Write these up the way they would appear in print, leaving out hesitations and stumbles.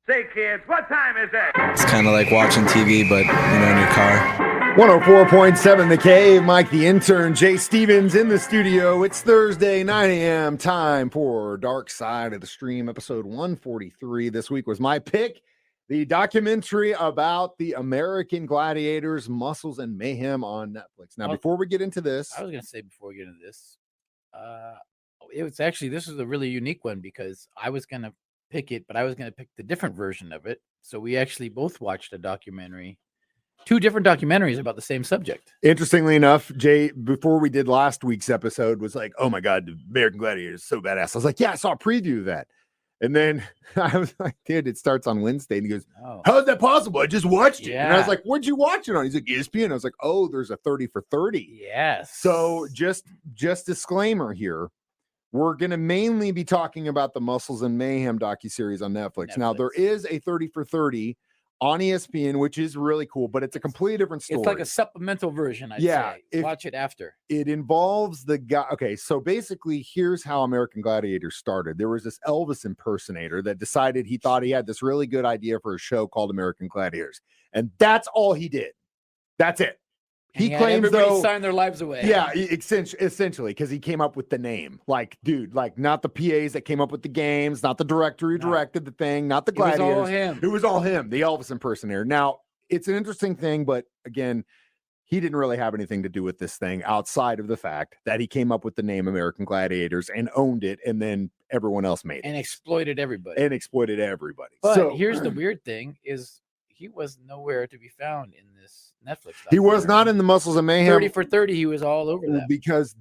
Say, kids, what time is it? It's kind of like watching TV, but, in your car. 104.7 The Cave, Mike the Intern, Jay Stevens in the studio. It's Thursday, 9 a.m. time for Dark Side of the Stream, episode 143. This week was my pick, the documentary about the American Gladiators, Muscles and Mayhem on Netflix. Now, before we get into this... I was going to say before we get into this, it was actually, this is a really unique one because I was going to pick it, but I was going to pick the different version of it. So we actually both watched a documentary, two different documentaries about the same subject. Interestingly enough, Jay, before we did last week's episode, was like, oh my God, the American Gladiator is so badass. I was like, yeah, I saw a preview of that. And then I was like, dude, it starts on Wednesday. And he goes, how is that possible? I just watched it. Yeah. And I was like, what'd you watch it on? He's like, ESPN. I was like, oh, there's a 30 for 30. Yes. So just disclaimer here. We're going to mainly be talking about the Muscles and Mayhem docuseries on Netflix. Now, there is a 30 for 30 on ESPN, which is really cool, but it's a completely different story. It's like a supplemental version, I'd say. Watch it after. It involves the guy. Okay, so basically, here's how American Gladiator started. There was this Elvis impersonator that decided he thought he had this really good idea for a show called American Gladiators. And that's all he did. That's it. He claims everybody signed their lives away. Yeah, essentially, because he came up with the name. Like, dude, like not the PAs that came up with the games, not the director who directed the thing, not the Gladiators. It was all him. It was all him, the Elvis impersonator. Now, it's an interesting thing, but again, he didn't really have anything to do with this thing outside of the fact that he came up with the name American Gladiators and owned it, and then everyone else made it. And exploited everybody. But here's the weird thing is he was nowhere to be found in this Netflix. He was not in the Muscles and Mayhem. 30 for 30, he was all over that. Because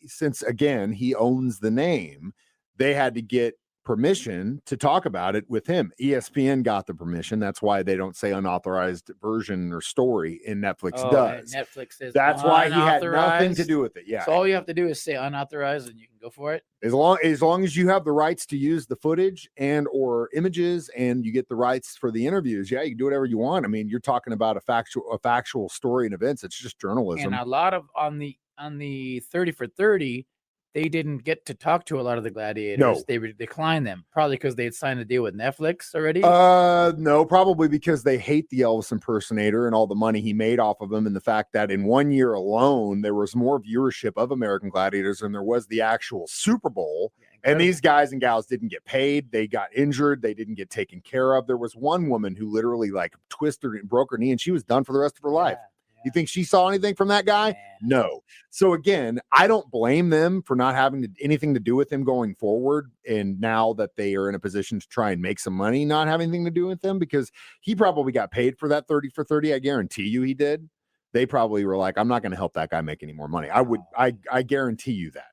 since again, he owns the name, they had to get permission to talk about it with him. ESPN got the permission. That's why they don't say unauthorized version or story in Netflix does. Netflix says that's why he had nothing to do with it. Yeah. So all you have to do is say unauthorized and you can go for it. As long as you have the rights to use the footage and or images and you get the rights for the interviews, yeah, you can do whatever you want. I mean, you're talking about a factual story and events. It's just journalism. And a lot of on the 30 for 30, they didn't get to talk to a lot of the gladiators. No. They declined them, probably because they had signed a deal with Netflix already. No, probably because they hate the Elvis impersonator and all the money he made off of him, and the fact that in 1 year alone there was more viewership of American Gladiators than there was the actual Super Bowl. Yeah, and these guys and gals didn't get paid. They got injured. They didn't get taken care of. There was one woman who literally like twisted and broke her knee, and she was done for the rest of her life. You think she saw anything from that guy? No. So again, I don't blame them for not having anything to do with him going forward. And now that they are in a position to try and make some money, not having anything to do with them, because he probably got paid for that 30 for 30. I guarantee you he did. They probably were like, I'm not going to help that guy make any more money. I guarantee you that.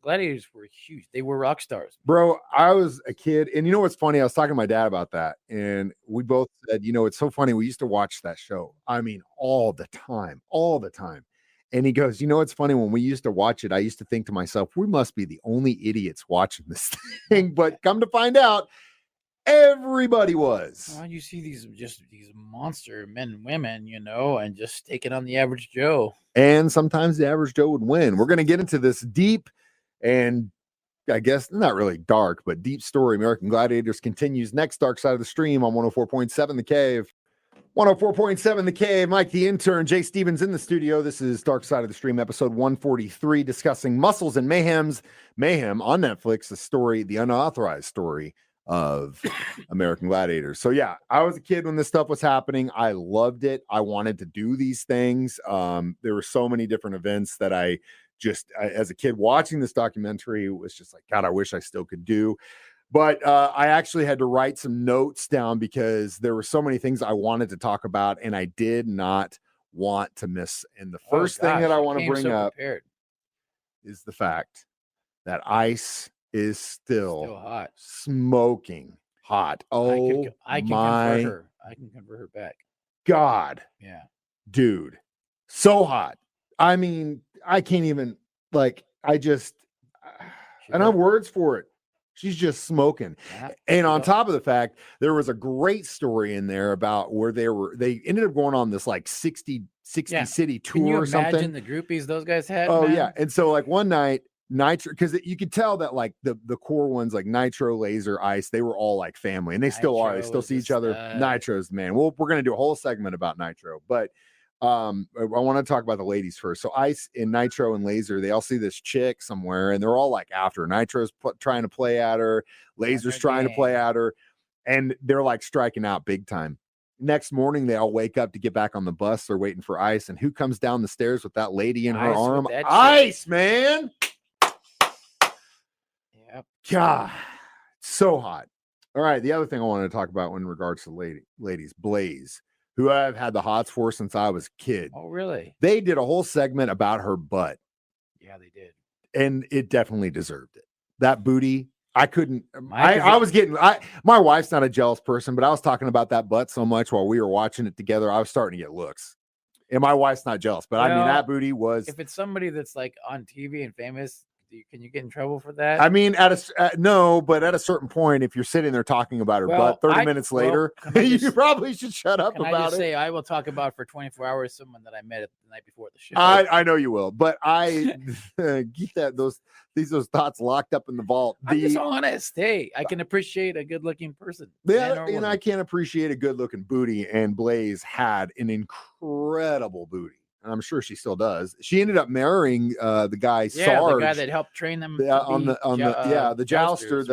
Gladiators were huge. They were rock stars. Bro, I was a kid. And you know what's funny? I was talking to my dad about that. And we both said, it's so funny. We used to watch that show. I mean, all the time. And he goes, it's funny. When we used to watch it, I used to think to myself, we must be the only idiots watching this thing. But come to find out, everybody was. Well, you see these monster men and women, and just taking on the average Joe. And sometimes the average Joe would win. We're going to get into this deep and I guess not really dark, but deep story. American Gladiators continues next. Dark Side of the Stream on 104.7 The Cave. 104.7 The Cave. Mike the Intern, Jay Stevens in the studio. This is Dark Side of the Stream, episode 143, discussing Muscles and Mayhem on Netflix, the unauthorized story of American Gladiators. So yeah, I was a kid when this stuff was happening. I loved it. I wanted to do these things. There were so many different events that I as a kid watching this documentary was just like, God, I wish I still could do. But I actually had to write some notes down because there were so many things I wanted to talk about and I did not want to miss. And the first thing that I want to bring up is the fact that ice is still hot, smoking hot. Oh, I can convert her back. God, yeah, dude, so hot. I mean, I can't even I don't have words for it. She's just smoking. Yeah. And on top of the fact, there was a great story in there about where they ended up going on this like 60 city tour or something. Can you imagine the groupies those guys had? Oh, man? Yeah. And so like one night, Nitro, because you could tell that like the core ones like Nitro, Laser, Ice, they were all like family, and they still are. They Nitro still was see a each other. stud. Nitro's the man. We're gonna do a whole segment about Nitro, but I want to talk about the ladies first. So Ice and Nitro and Laser, they all see this chick somewhere, and they're all like after. Nitro's trying to play at her, Laser's trying to play at her, and they're like striking out big time. Next morning, they all wake up to get back on the bus. They're waiting for Ice, and who comes down the stairs with that lady in her arm? Ice, man. Yep. God, so hot. All right, the other thing I wanted to talk about in regards to ladies, Blaze, who I've had the hots for since I was a kid. Oh, really? They did a whole segment about her butt. Yeah, they did. And it definitely deserved it. That booty, I couldn't. I was getting. My wife's not a jealous person, but I was talking about that butt so much while we were watching it together. I was starting to get looks, and my wife's not jealous. But I mean, that booty was. If it's somebody that's like on TV and famous, can you get in trouble for that? I mean, no, but at a certain point, if you're sitting there talking about her butt 30 minutes later, you probably should shut up about it. I just say I will talk about for 24 hours someone that I met the night before the show. I know you will, but I keep those thoughts locked up in the vault. I'm just honest. Hey, I can appreciate a good-looking person. Yeah, and I can appreciate a good-looking booty. And Blaze had an incredible booty. I'm sure she still does. She ended up marrying the guy Sarge, the guy that helped train them on the jouster,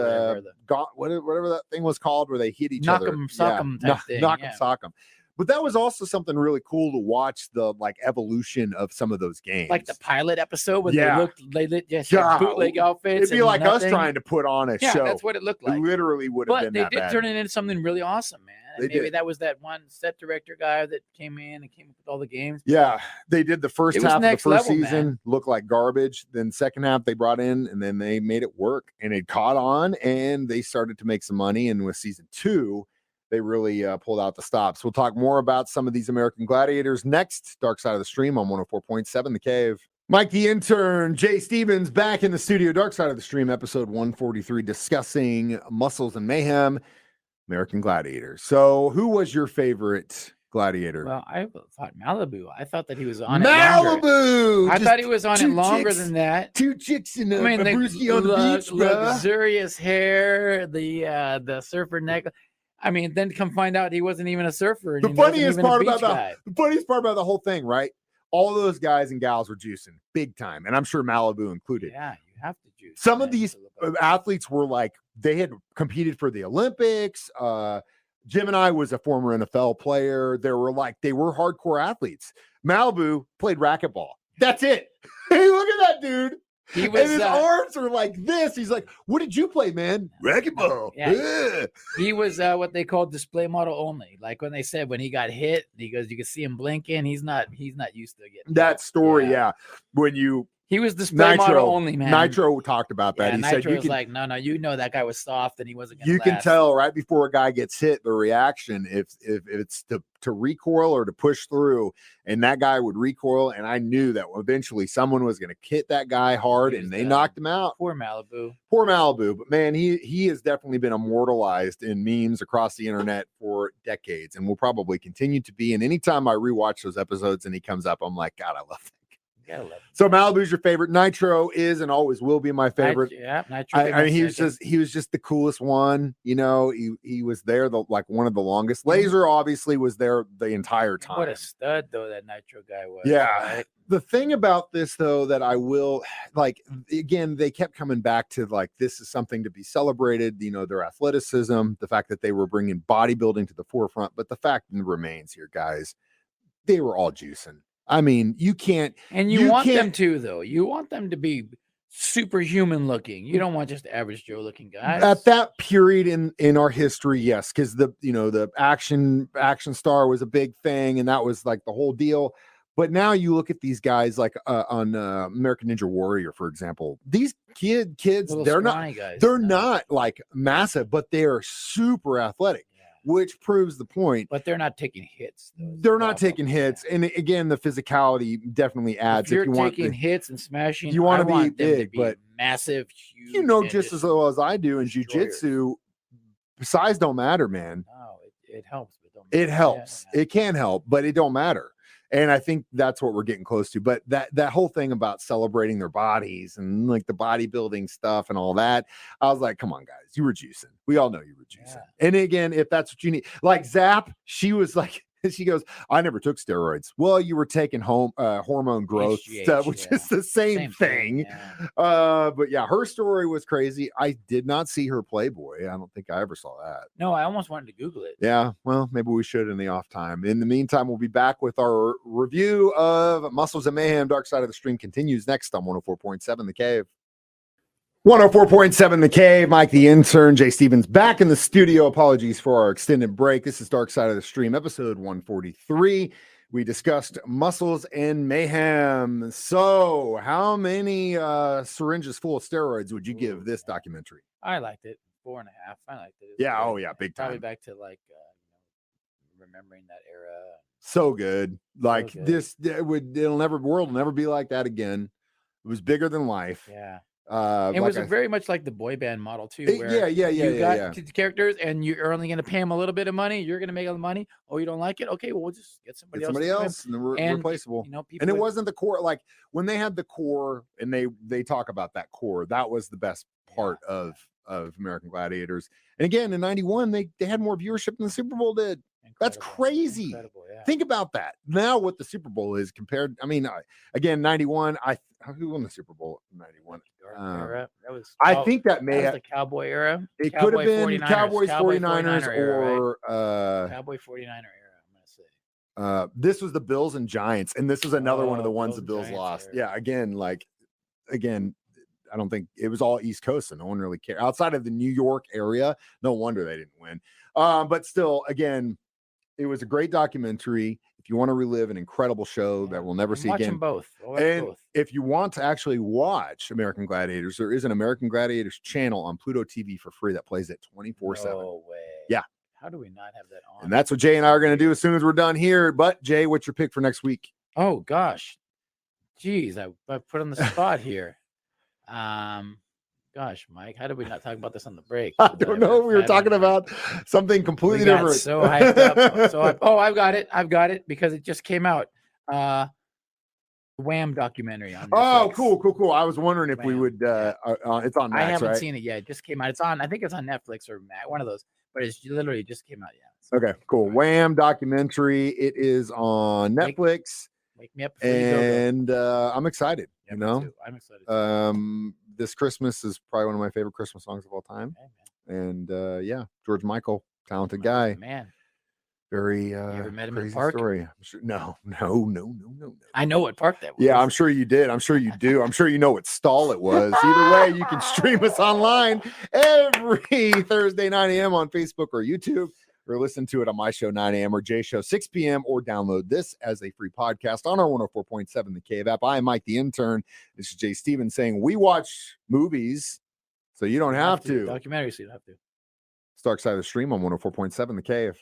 whatever that thing was called, where they hit each other, sock 'em type thing. Knock 'em, sock 'em. But that was also something really cool to watch, the like evolution of some of those games, like the pilot episode when they lit bootleg outfits. It'd be like us trying to put on a show. That's what it looked like. It literally would have been. But they did turn it into something really awesome, man. Maybe that was that one set director guy that came in and came up with all the games. Yeah, they did the first half of the first season look like garbage. Then second half they brought in, and then they made it work, and it caught on, and they started to make some money. And with season 2, they really pulled out the stops. We'll talk more about some of these American Gladiators next. Dark Side of the Stream on 104.7 The Cave. Mike the Intern, Jay Stevens back in the studio. Dark Side of the Stream, episode 143, discussing Muscles and Mayhem, American Gladiators. So who was your favorite Gladiator? Well, I thought Malibu. I thought that he was on Malibu. I thought he was on it longer than that. 2 chicks in a brewski on the beach, luxurious hair, the surfer necklace. I mean, then come find out he wasn't even a surfer. The funniest part about the whole thing, right? All those guys and gals were juicing big time, and I'm sure Malibu included. Yeah, you have to juice. Some of these athletes were like, they had competed for the Olympics. Jim and I was a former NFL player. They were hardcore athletes. Malibu played racquetball. That's it. Hey, look at that dude. And his arms are like this. He's like, "What did you play, man?" Racquetball. Yeah. He was what they called display model only. Like when they said when he got hit, he goes, you can see him blinking. He's not used to getting that story. Yeah. When he was display model only, man. Nitro talked about that. He Nitro said, was like, no, that guy was soft and he wasn't going to You can tell right before a guy gets hit, the reaction, if it's to recoil or to push through, and that guy would recoil, and I knew that eventually someone was going to hit that guy hard, and they knocked him out. Poor Malibu. But man, he has definitely been immortalized in memes across the internet for decades, and will probably continue to be. And anytime I rewatch those episodes and he comes up, I'm like, God, I love that. So Malibu's your favorite. Nitro is and always will be my favorite. Nitro. I mean, he was just the coolest one. You know, he was there one of the longest. Laser obviously was there the entire time. What a stud though that Nitro guy was. Yeah. Right? The thing about this though that I will again, they kept coming back to this is something to be celebrated. You know, their athleticism, the fact that they were bringing bodybuilding to the forefront, but the fact remains here, guys, they were all juicing. I mean, you can't. And you want them to, though. You want them to be superhuman looking. You don't want just average Joe looking guys. At that period in our history, yes, because the action star was a big thing, and that was like the whole deal. But now you look at these guys like on American Ninja Warrior, for example. These kids, they're not like massive, but they are super athletic. Which proves the point. But they're not taking hits. They're not taking hits. And again, the physicality definitely adds. If you're taking hits and smashing, you want to be big, but massive, huge. You know, just as well as I do in jiu-jitsu, size don't matter, man. No, it helps. But it helps. It can help, but it don't matter. And I think that's what we're getting close to. But that whole thing about celebrating their bodies and like the bodybuilding stuff and all that, I was like, come on, guys, you were juicing. We all know you were juicing. Yeah. And again, if that's what you need, like Zap, she was like, she goes, I never took steroids. Well, you were taking hormone growth HGH, stuff, which is the same thing. Yeah. But yeah, her story was crazy. I did not see her Playboy. I don't think I ever saw that. No, I almost wanted to Google it. Yeah, well, maybe we should in the off time. In the meantime, we'll be back with our review of Muscles and Mayhem. Dark Side of the Stream continues next on 104.7 The Cave. 104.7 The Cave. Mike the Intern, Jay Stevens back in the studio. Apologies for our extended break. This is Dark Side of the Stream, episode 143. We discussed Muscles and Mayhem. So, how many syringes full of steroids would you give this documentary? I liked it. 4.5. I liked it. Yeah, oh yeah, big time. Probably back to like remembering that era. So good. Like good. this, world will never be like that again. It was bigger than life. Yeah. like It was very much like the boy band model too. Where yeah. You got the characters, and you're only going to pay them a little bit of money. You're going to make all the money. Oh, you don't like it? Okay, well, we'll just get somebody else, and they're replaceable. You know, and it wasn't the core. Like when they had the core, and they talk about that core. That was the best part of American Gladiators. And again, in '91, they had more viewership than the Super Bowl did. That's crazy. Incredible, yeah. Think about that. Now, what the Super Bowl is compared. I mean, again, '91. Who won the Super Bowl in '91? I think that may have the Cowboy era. It could have been Cowboys, 49ers, or Cowboy 49er era. I'm gonna say. This was the Bills and Giants, and this was another one of the ones the Bills Bills lost. Era. Yeah, again, I don't think it was all East Coast, so no one really cared. Outside of the New York area, no wonder they didn't win. But still, again, it was a great documentary. If you want to relive an incredible show that we'll never see again, both. If you want to actually watch American Gladiators, there is an American Gladiators channel on Pluto TV for free that plays it 24/7. No way. Yeah. How do we not have that on? And that's what Jay and I are going to do as soon as we're done here. But Jay, what's your pick for next week? Oh gosh, geez, I put on the spot here. Gosh, Mike, how did we not talk about this on the break? I don't know. We were talking about something completely different. So hyped up. I've got it because it just came out. Wham documentary on Netflix. Cool. I was wondering if we would. It's on Max, I haven't right? seen it yet. It just came out. It's on. I think it's on Netflix or Max, one of those. But it's literally just came out. Yeah. Okay, cool. Wham documentary. It is on Netflix. Wake me up. And I'm excited. Yeah, you know, too. I'm excited. This Christmas is probably one of my favorite Christmas songs of all time. Okay, and yeah, George Michael, talented guy. Man. Very you ever met him in crazy the park? Story. Sure, no. I know what park that was. Yeah, I'm sure you did. I'm sure you do. I'm sure you know what stall it was. Either way, you can stream us online every Thursday 9 a.m. on Facebook or YouTube, or listen to it on my show 9 a.m. or Jay Show 6 p.m. or download this as a free podcast on our 104.7 The Cave app. I am Mike the Intern. This is Jay Stevens saying we watch movies, so you don't have to. Documentaries, so you don't have to. Dark Side of the Stream on 104.7 The Cave.